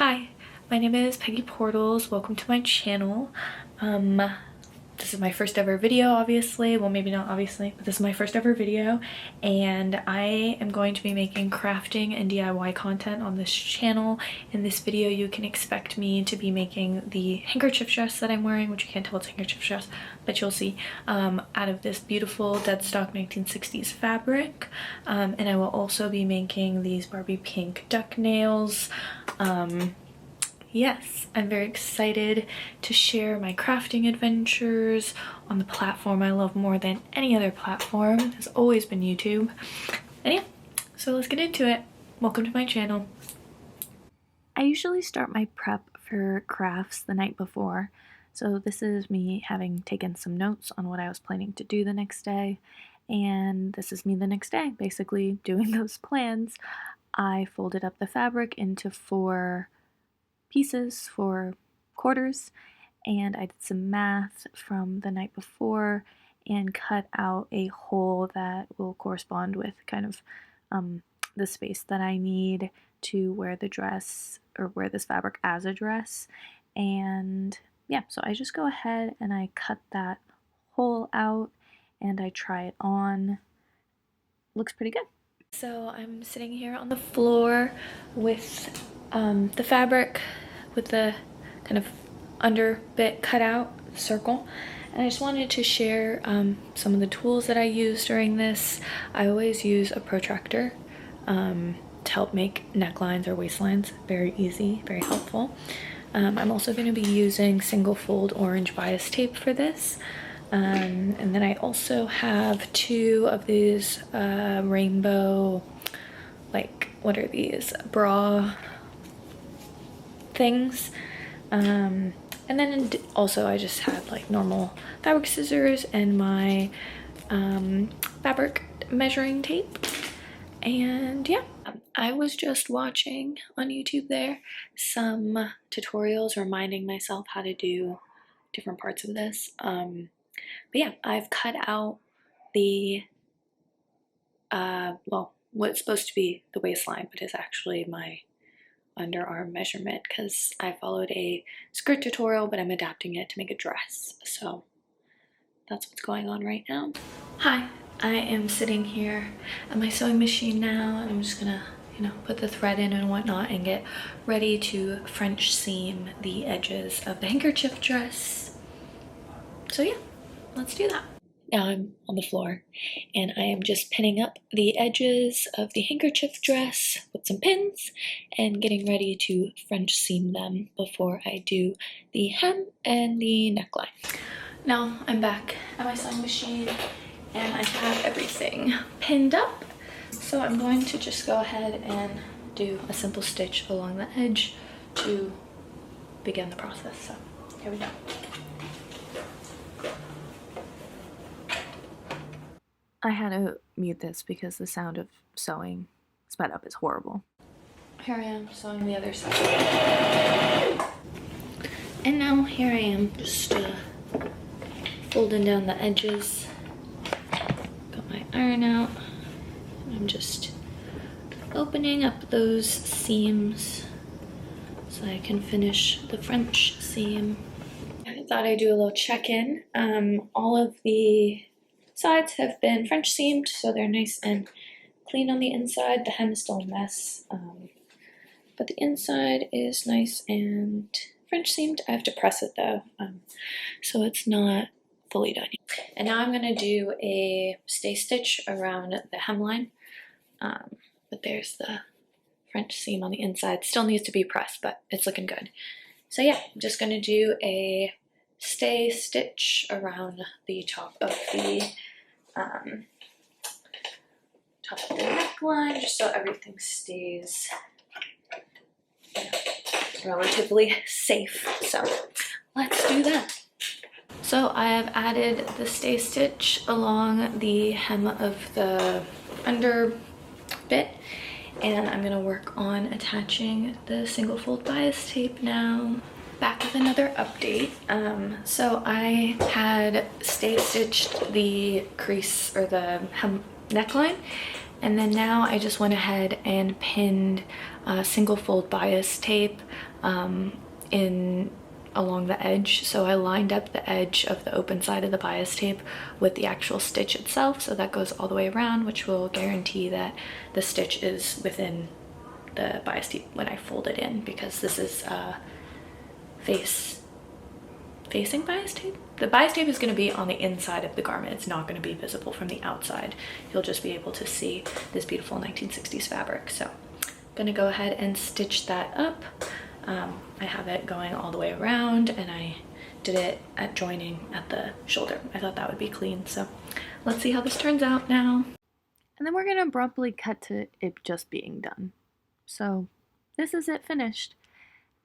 Hi, my name is Peggy Portals. Welcome to my channel. This is my first ever video, obviously. Well, maybe not obviously, but this is my first ever video, and I am going to be making crafting and DIY content on this channel. In this video, you can expect me to be making the handkerchief dress that I'm wearing, which you can't tell it's handkerchief dress, but you'll see, out of this beautiful dead stock 1960s fabric. And I will also be making these Barbie pink duck nails. Yes, I'm very excited to share my crafting adventures on the platform I love more than any other platform. It has always been YouTube. And yeah, so let's get into it. Welcome to my channel. I usually start my prep for crafts the night before, so this is me having taken some notes on what I was planning to do the next day, and this is me the next day, basically doing those plans. I folded up the fabric into 4 pieces for quarters, and I did some math from the night before and cut out a hole that will correspond with kind of the space that I need to wear the dress, or wear this fabric as a dress. And yeah, so I just go ahead and I cut that hole out and I try it on. Looks pretty good. So I'm sitting here on the floor with the fabric with the kind of under bit cut out circle, and I just wanted to share some of the tools that I use during this. I always use a protractor to help make necklines or waistlines very easy, very helpful. I'm also going to be using single fold orange bias tape for this. And then I also have 2 of these rainbow, like, what are these, bra things. And then also I just had like normal fabric scissors and my fabric measuring tape. And yeah, I was just watching on YouTube there some tutorials reminding myself how to do different parts of this. But yeah, I've cut out the well, what's supposed to be the waistline, but is actually my underarm measurement, because I followed a skirt tutorial, but I'm adapting it to make a dress. So that's what's going on right now. Hi, I am sitting here at my sewing machine now, and I'm just gonna, put the thread in and whatnot and get ready to French seam the edges of the handkerchief dress. So yeah, let's do that. Now I'm on the floor and I am just pinning up the edges of the handkerchief dress with some pins and getting ready to French seam them before I do the hem and the neckline. Now I'm back at my sewing machine and I have everything pinned up. So I'm going to just go ahead and do a simple stitch along the edge to begin the process. So here we go. I had to mute this because the sound of sewing sped up is horrible. Here I am sewing the other side. And now here I am just folding down the edges. Got my iron out. I'm just opening up those seams so I can finish the French seam. I thought I'd do a little check-in. All of the sides have been French seamed, so they're nice and clean on the inside. The hem is still a mess, but the inside is nice and French seamed. I have to press it though, so it's not fully done. And now I'm gonna do a stay stitch around the hemline, but there's the French seam on the inside. Still needs to be pressed, but it's looking good. So yeah, I'm just gonna do a stay stitch around the top of the neckline, just so everything stays relatively safe. So let's do that. So I have added the stay stitch along the hem of the under bit, and I'm gonna work on attaching the single fold bias tape now. Back with another update. So I had stay stitched the crease or the hem neckline, And then now I just went ahead and pinned single fold bias tape in along the edge. So I lined up the edge of the open side of the bias tape with the actual stitch itself, so that goes all the way around, which will guarantee that the stitch is within the bias tape when I fold it in, because this is facing bias tape. The bias tape is going to be on the inside of the garment. It's not going to be visible from the outside. You'll just be able to see this beautiful 1960s fabric. So I'm going to go ahead and stitch that up. I have it going all the way around, and I did it at joining at the shoulder. I thought that would be clean. So let's see how this turns out now. And then we're going to abruptly cut to it just being done. So this is it finished.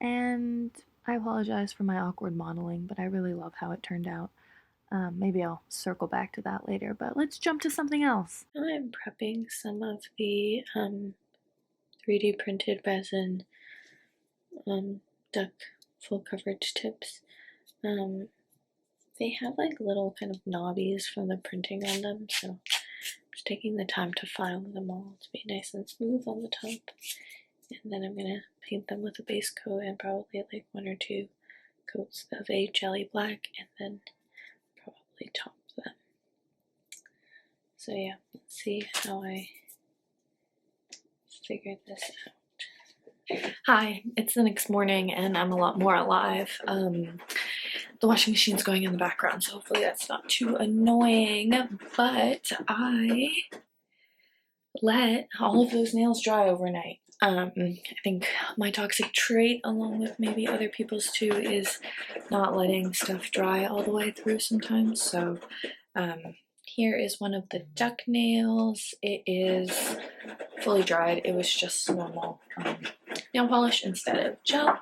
And I apologize for my awkward modeling, but I really love how it turned out. Maybe I'll circle back to that later, but let's jump to something else. I'm prepping some of the 3D printed resin duck full coverage tips. They have like little kind of knobbies from the printing on them, so I'm just taking the time to file them all to be nice and smooth on the top. And then I'm gonna paint them with a base coat and probably like 1 or 2 coats of a jelly black, and then probably top them. So yeah, let's see how I figure this out. Hi, it's the next morning and I'm a lot more alive. The washing machine's going in the background, so hopefully that's not too annoying, but I let all of those nails dry overnight. I think my toxic trait, along with maybe other people's too, is not letting stuff dry all the way through sometimes. So here is one of the duck nails. It is fully dried. It was just normal nail polish instead of gel.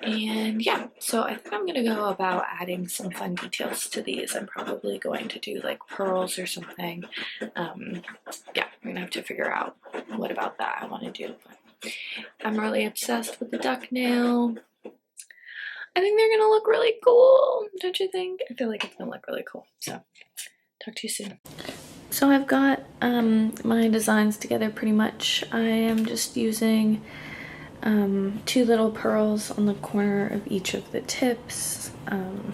And yeah, so I think I'm gonna go about adding some fun details to these. I'm probably going to do like pearls or something. Yeah, I'm gonna have to figure out what about that I want to do. But I'm really obsessed with the duck nail. I think they're gonna look really cool, don't you think? I feel like it's gonna look really cool. So talk to you soon. So I've got my designs together pretty much. I am just using 2 little pearls on the corner of each of the tips. I don't know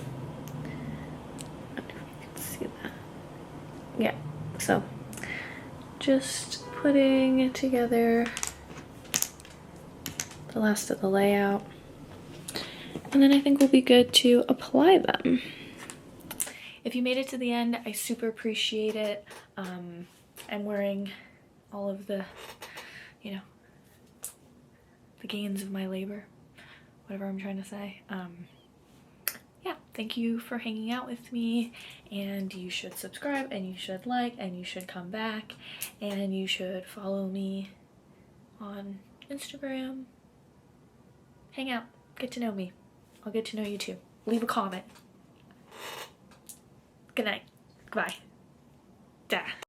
if you can see that. Yeah, so just putting together the last of the layout, and then I think we'll be good to apply them. If you made it to the end, I super appreciate it. I'm wearing all of the, you know, the gains of my labor, whatever I'm trying to say. Yeah, thank you for hanging out with me, and you should subscribe, and you should like, and you should come back, and you should follow me on Instagram. Hang out, get to know me. I'll get to know you too. Leave a comment. Good night. Goodbye. Da.